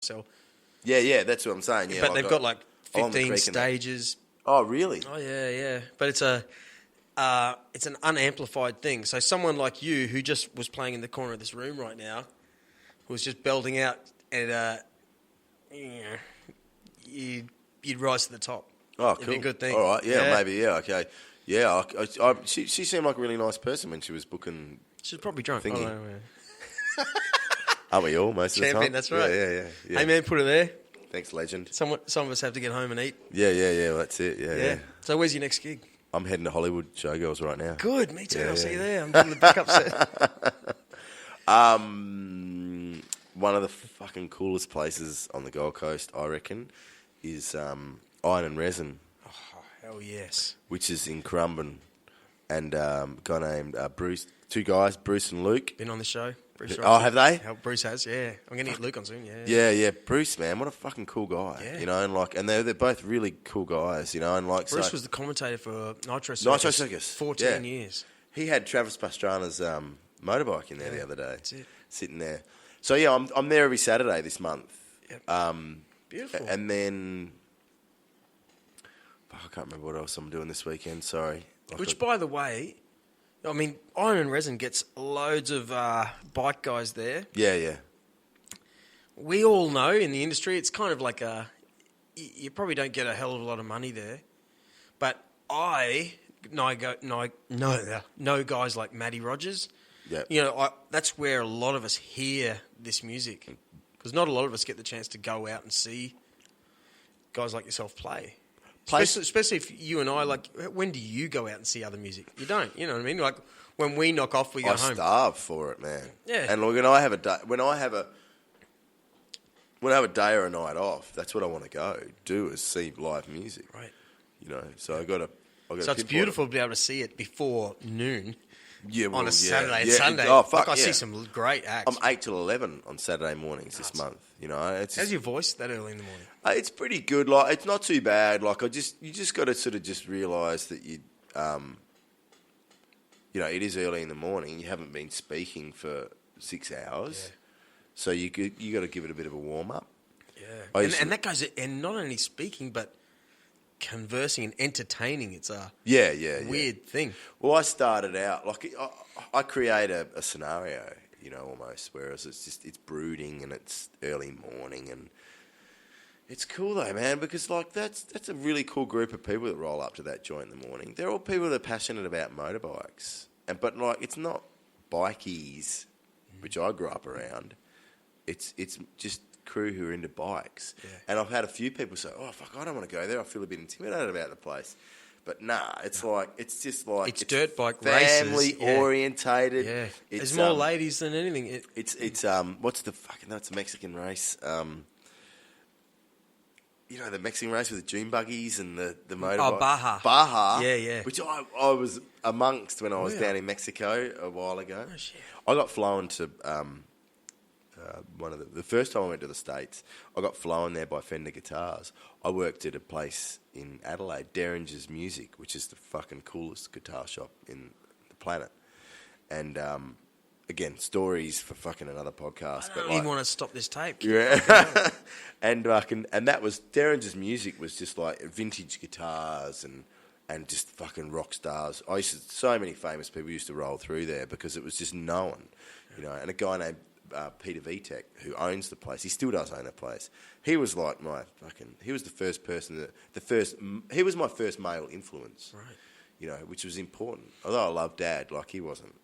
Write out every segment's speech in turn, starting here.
So Yeah, that's what I'm saying. Yeah, but they've got like 15 stages. Oh, really? Oh yeah. But it's an unamplified thing. So someone like you who just was playing in the corner of this room right now, was just belting out, and you'd rise to the top. Oh, It'd cool. be a good thing. All right, yeah, maybe, yeah, okay. Yeah, she seemed like a really nice person when she was booking. She's probably drunk. Thingy. I don't know. Aren't we all most of the time? Champion, that's right. Yeah. Hey man, put her there. Thanks, legend. Some of us have to get home and eat. Yeah, well, that's it. Yeah. So where's your next gig? I'm heading to Hollywood Showgirls right now. Good, me too. I'll see you there. I'm doing the backup set. One of the fucking coolest places on the Gold Coast, I reckon, is Iron and Resin. Oh, hell yes. Which is in Currumbin. And a guy named Bruce, two guys, Bruce and Luke. Been on the show. Bruce have they? Bruce has, yeah. I'm going to get Luke on soon, Yeah. Bruce, man, what a fucking cool guy. Yeah. You know, and they're both really cool guys, you know, and Bruce was the commentator for Nitro Circus. 14 years. He had Travis Pastrana's motorbike in there the other day. That's it. Sitting there. So yeah, I'm there every Saturday this month. Yep. Beautiful. And then I can't remember what else I'm doing this weekend, sorry. Which, by the way, I mean, Iron and Resin gets loads of bike guys there. Yeah. We all know in the industry, it's kind of like you probably don't get a hell of a lot of money there. But I know guys like Matty Rogers. Yeah. You know, that's where a lot of us hear this music. Because not a lot of us get the chance to go out and see guys like yourself play. Especially if you and I, like, when do you go out and see other music? You don't, you know what I mean? Like, when we knock off, we go home. I starve for it, man. Yeah. And look, when I have a day or a night off, that's what I want to go do, is see live music. Right. You know, so I got to. So it's beautiful to be able to see it before noon. Yeah, on a Saturday and Sunday. Oh, fuck, I see some great acts. I'm 8 till 11 on Saturday mornings this month. You know, how's your voice that early in the morning? It's pretty good. Like, it's not too bad. Like, you just got to sort of just realise that you know, it is early in the morning. You haven't been speaking for 6 hours, so you got to give it a bit of a warm up. Yeah, and that goes, and not only speaking, but conversing and entertaining. It's a weird thing. Well, I started out like I create a scenario, you know, almost, whereas it's brooding and it's early morning, and it's cool though, man, because like that's a really cool group of people that roll up to that joint in the morning. They're all people that are passionate about motorbikes, but like it's not bikies, which I grew up around. It's just crew who are into bikes. Yeah. And I've had a few people say, oh, fuck, I don't want to go there. I feel a bit intimidated about the place. But nah, it's just like... It's dirt bike races. Family-orientated. Yeah. There's more ladies than anything. It's what's the fucking... No, it's a Mexican race. You know, the Mexican race with the dune buggies and the motorbike. Oh, Baja. Baja. Yeah. Which I was amongst when I was down in Mexico a while ago. Oh, shit. I got flown to... one of the first time I went to the States, I got flown there by Fender Guitars. I worked at a place in Adelaide, Derringer's Music, which is the fucking coolest guitar shop in the planet. And again, stories for fucking another podcast. I don't even want to stop this tape. Yeah, and that was Derringer's Music was just like vintage guitars and just fucking rock stars. So many famous people used to roll through there because it was just known, you know. And a guy named Peter Vitek, who owns the place, he still does own the place. He was like he was the first person he was my first male influence, right? You know, which was important. Although I loved Dad, like he wasn't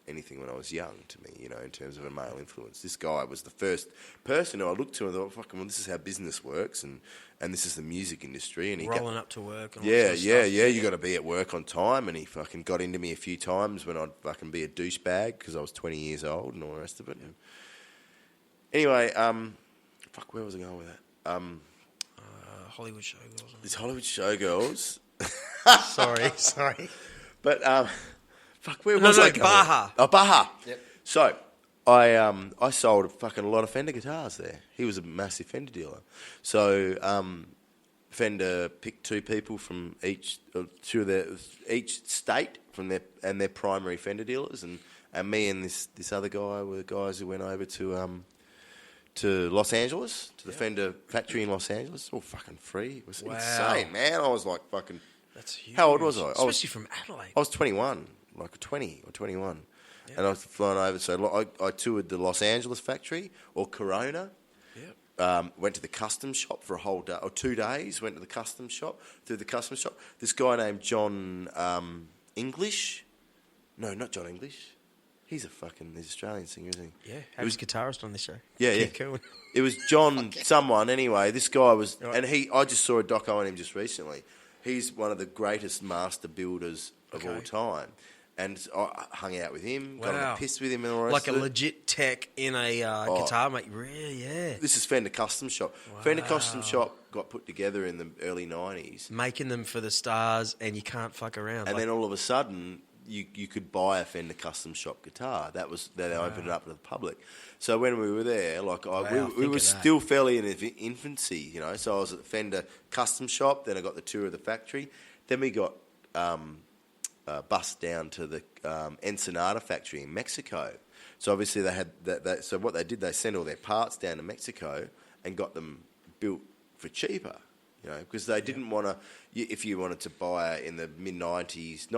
anything when I was young to me, you know, in terms of a male influence. This guy was the first person who I looked to and thought, fucking, well, this is how business works, and this is the music industry. And he rolling up to work. And yeah. You got to be at work on time, and he fucking got into me a few times when I'd fucking be a douchebag because I was 20 years old and all the rest of it. Yeah. Anyway, where was I going with that? Hollywood Showgirls. It's Hollywood Showgirls. Sorry. But where was I going? Baja. Oh, Baja. Yep. So I sold a lot of Fender guitars there. He was a massive Fender dealer. So Fender picked two people from each state from their primary Fender dealers, and me and this other guy were the guys who went over to to Los Angeles, to the Fender factory in Los Angeles. All fucking free. It was insane, man. I was like fucking... That's huge. How old was I? Especially from Adelaide. I was 21, like 20 or 21. Yeah. And I was flying over. So I toured the Los Angeles factory or Corona. Yeah. Went to the custom shop for a whole day, or 2 days. Went to the custom shop, through the custom shop. This guy named John English. No, not John English. He's he's Australian singer, isn't he? Yeah, he was guitarist on this show. Yeah. Cool. It was John someone anyway. This guy was, and I just saw a doco on him just recently. He's one of the greatest master builders of all time. And I hung out with him, got on the piss with him and all the rest like of a legit tech in a guitar, mate. Really, yeah. This is Fender Custom Shop. Wow. Fender Custom Shop got put together in the early 90s. Making them for the stars, and you can't fuck around. And then all of a sudden... You could buy a Fender Custom Shop guitar. They opened it up to the public. So when we were there, we were still fairly in infancy, you know. So I was at the Fender Custom Shop. Then I got the tour of the factory. Then we got bussed down to the Ensenada factory in Mexico. So obviously they had that. So what they did, they sent all their parts down to Mexico and got them built for cheaper. You know, because they didn't want to. If you wanted to buy in the mid 90s,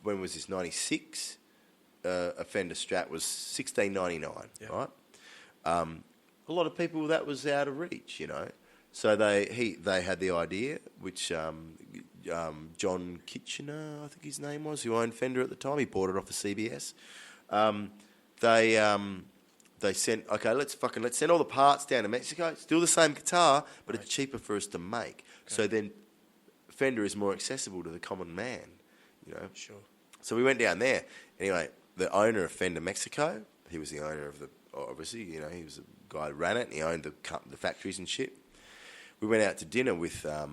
when was this? 96. A Fender Strat was $16.99, right? A lot of people that was out of reach, you know. So they had the idea, which John Kitchener, I think his name was, who owned Fender at the time. He bought it off the CBS. They sent, let's send all the parts down to Mexico. Still the same guitar, but it's cheaper for us to make. Okay. So then Fender is more accessible to the common man, you know. Sure. So we went down there. Anyway, the owner of Fender Mexico, he was the owner of obviously, you know, he was the guy who ran it, and he owned the factories and shit. We went out to dinner with the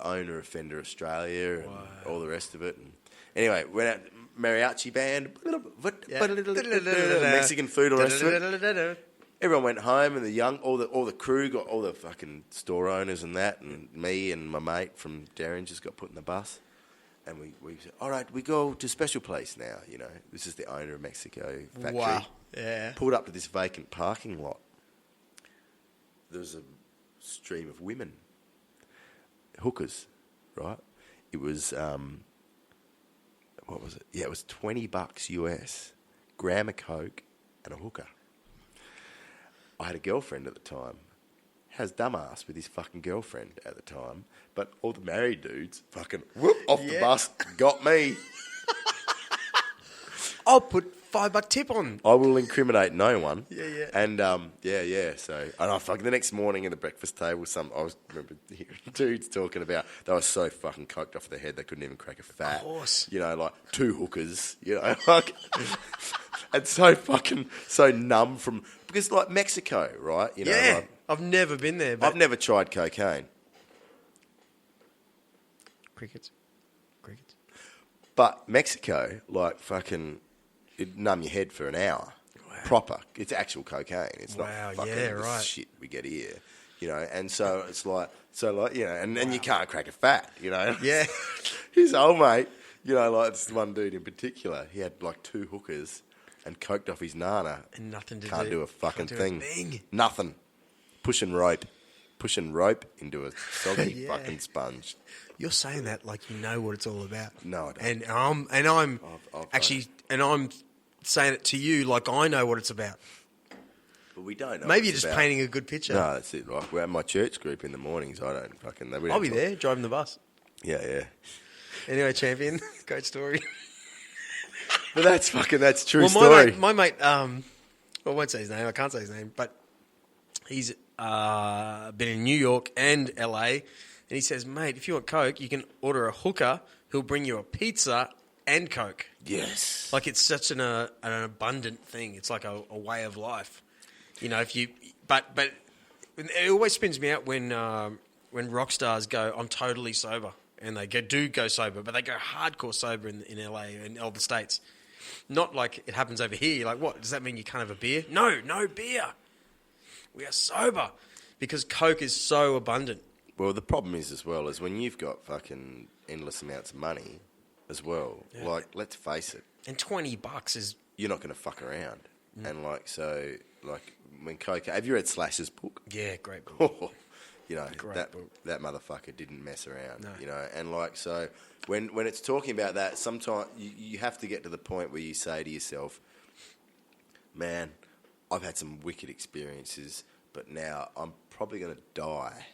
owner of Fender Australia and all the rest of it. And anyway, went out, mariachi band, Mexican food, all the rest of it. Everyone went home, and all the crew got all the fucking store owners and that, and me and my mate from Darren just got put in the bus. And we said, all right, we go to special place now, you know. This is the owner of Mexico factory. Wow, yeah. Pulled up to this vacant parking lot. There was a stream of women, hookers, right? It was, what was it? Yeah, it was $20 US, gram of coke and a hooker. I had a girlfriend at the time. Has dumbass with his fucking girlfriend at the time, but all the married dudes fucking whoop off the bus, got me. I'll put $5 tip on. I will incriminate no one. Yeah. And So, and I fucking the next morning at the breakfast table, I remember hearing dudes talking about they were so fucking coked off their head they couldn't even crack a fat. Of course. You know, like 2 hookers. You know, like. And so numb from because like Mexico, right? You know, like, I've never been there. But I've never tried cocaine. Crickets. But Mexico, like fucking, it'd numb your head for an hour. Wow. Proper. It's actual cocaine. It's not fucking this shit we get here. You know, and so it's like, you know, and you can't crack a fat, you know. Yeah. His old mate, you know, like this one dude in particular, he had like 2 hookers and coked off his nana. And nothing to do. Can't do a fucking thing. Thing. Nothing. Pushing rope into a soggy fucking sponge. You're saying that like you know what it's all about. No, I don't. And I'm I'm saying it to you like I know what it's about. But we don't know. Maybe you're just painting a good picture. No, that's it. Like we're at my church group in the mornings. I don't fucking. I'll be there driving the bus. Yeah. Anyway, champion, great story. But that's true story. My mate, I won't say his name. I can't say his name, but he's been in New York and LA, and he says, mate, if you want Coke, you can order a hooker who'll bring you a pizza and Coke. Yes. Like it's such an abundant thing. It's like a way of life. You know, but it always spins me out when rock stars go, I'm totally sober, and they do go sober, but they go hardcore sober in LA and all the States. Not like it happens over here. Like, what? Does that mean you can't have a beer? No beer. We are sober because Coke is so abundant. Well, the problem is as well is when you've got fucking endless amounts of money as well. Yeah. Like, let's face it. And $20 is... You're not going to fuck around. and like so, like when cocaine. Have you read Slash's book? Yeah, great book. You know, Great book. that motherfucker didn't mess around. No. You know, and like so, when it's talking about that, sometimes you have to get to the point where you say to yourself, "Man, I've had some wicked experiences, but now I'm probably going to die."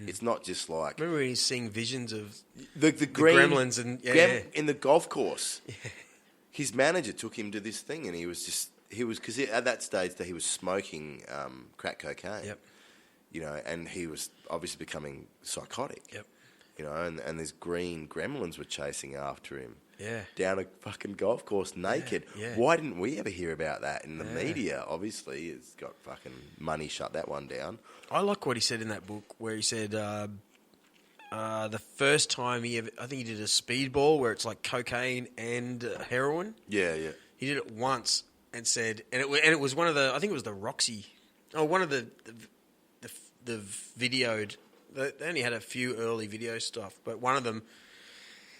It's not just like Remember when he's seeing visions of the green gremlins and in the golf course. His manager took him to this thing, and he was because at that stage that he was smoking crack cocaine. Yep. You know, and he was obviously becoming psychotic. Yep. You know, and these green gremlins were chasing after him. Yeah. Down a fucking golf course naked. Yeah. Why didn't we ever hear about that in the media? Obviously, it's got fucking money shut that one down. I like what he said in that book, where he said the first time I think he did a speedball where it's like cocaine and heroin. Yeah, yeah. He did it once and said, and it was one of the, I think it was the Roxy, one of the videoed. They only had a few early video stuff, but one of them,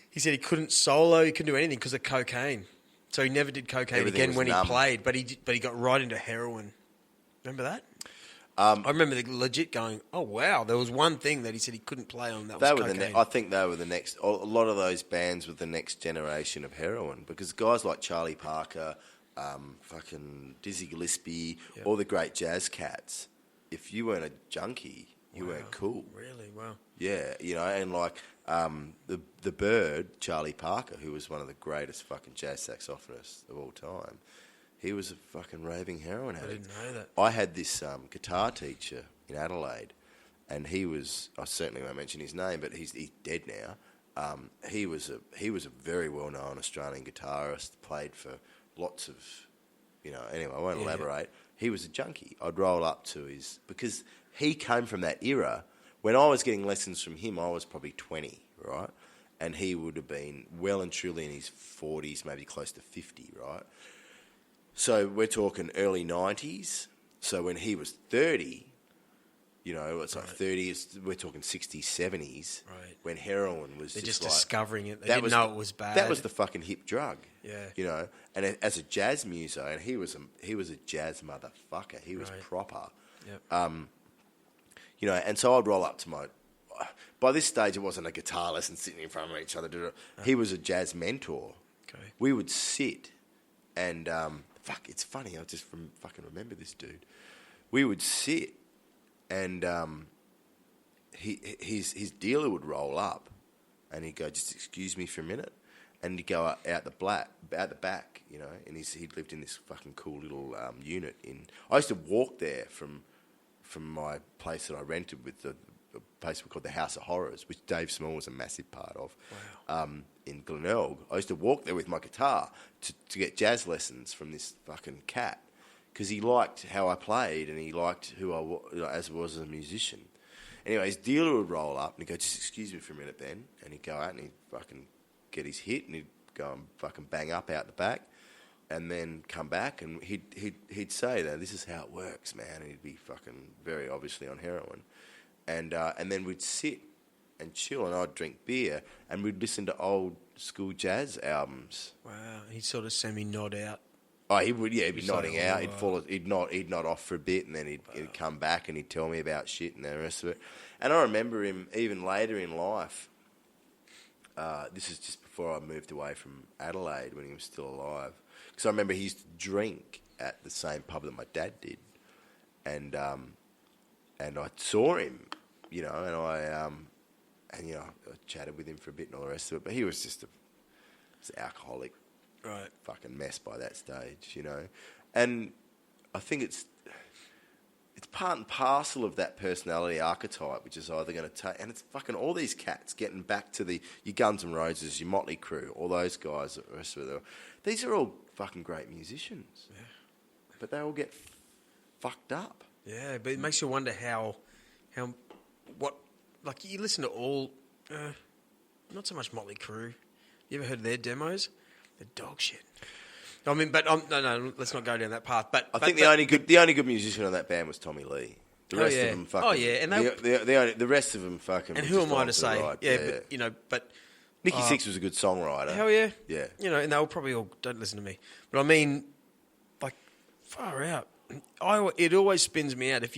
he said he couldn't solo, he couldn't do anything because of cocaine. So he never did cocaine Everything again was when numb. he played, but he got right into heroin. Remember that? I remember legit going, oh wow, there was one thing that he said he couldn't play on, that was cocaine. I think they were the next. A lot of those bands were the next generation of heroin because guys like Charlie Parker, fucking Dizzy Gillespie, all the great jazz cats. If you weren't a junkie, you weren't cool. Really? Wow. Yeah, you know, and like the Bird, Charlie Parker, who was one of the greatest fucking jazz saxophonists of all time. He was a fucking raving heroin addict. I didn't know that. I had this guitar teacher in Adelaide, and he was, I certainly won't mention his name, but he's dead now. He was a very well-known Australian guitarist, played for lots of, you know, anyway, I won't elaborate. He was a junkie. I'd roll up to his, because he came from that era. When I was getting lessons from him, I was probably 20, right? And he would have been well and truly in his 40s, maybe close to 50, right? So we're talking early 90s. So when he was 30, you know, it's like 30s, we're talking 60s, 70s, when heroin was They're just like, discovering it. They didn't know it was bad. That was the fucking hip drug. Yeah. You know, and as a jazz muso, and he was a jazz motherfucker. He was proper. Yep. You know, and so I'd roll up to by this stage, it wasn't a guitar lesson sitting in front of each other. He was a jazz mentor. Okay. We would sit and... it's funny. I just fucking remember this dude. We would sit, and his dealer would roll up, and he'd go, "Just excuse me for a minute," and he'd go out the back, you know. And he'd lived in this fucking cool little unit I used to walk there from my place that I rented with the place we called the House of Horrors, which Dave Small was a massive part of. Wow. In Glenelg, I used to walk there with my guitar to get jazz lessons from this fucking cat because he liked how I played and he liked who I was as a musician. Anyway, his dealer would roll up and he'd go, "Just excuse me for a minute, Ben," and he'd go out and he'd fucking get his hit and he'd go and fucking bang up out the back and then come back and he'd say that this is how it works, man, and he'd be fucking very obviously on heroin, and then we'd sit and chill, and I'd drink beer, and we'd listen to old school jazz albums. Wow, he'd sort of semi-nod out. Oh, he would, yeah, he'd be nodding out. He'd nod off for a bit, and then he'd come back and he'd tell me about shit and the rest of it. And I remember him even later in life. This is just before I moved away from Adelaide when he was still alive. Because I remember he used to drink at the same pub that my dad did, and I saw him, you know, and I chatted with him for a bit and all the rest of it. But he was just an alcoholic, fucking mess by that stage, you know. And I think it's part and parcel of that personality archetype, which is either going to take... And it's fucking all these cats getting back to your Guns N' Roses, your Motley Crue, all those guys, the rest of it. These are all fucking great musicians. Yeah. But they all get fucked up. Yeah, but it makes you wonder what... Like, you listen to all... not so much Motley Crue. You ever heard of their demos? They're dog shit. I mean, but no, let's not go down that path. But I think the only good musician on that band was Tommy Lee. The rest of them fucking... Oh, yeah. And the rest of them fucking... And who am I to say? But, you know, but... Nicky Sixx was a good songwriter. Hell yeah. Yeah. You know, and they all probably all don't listen to me. But I mean, like, Far out. It always spins me out if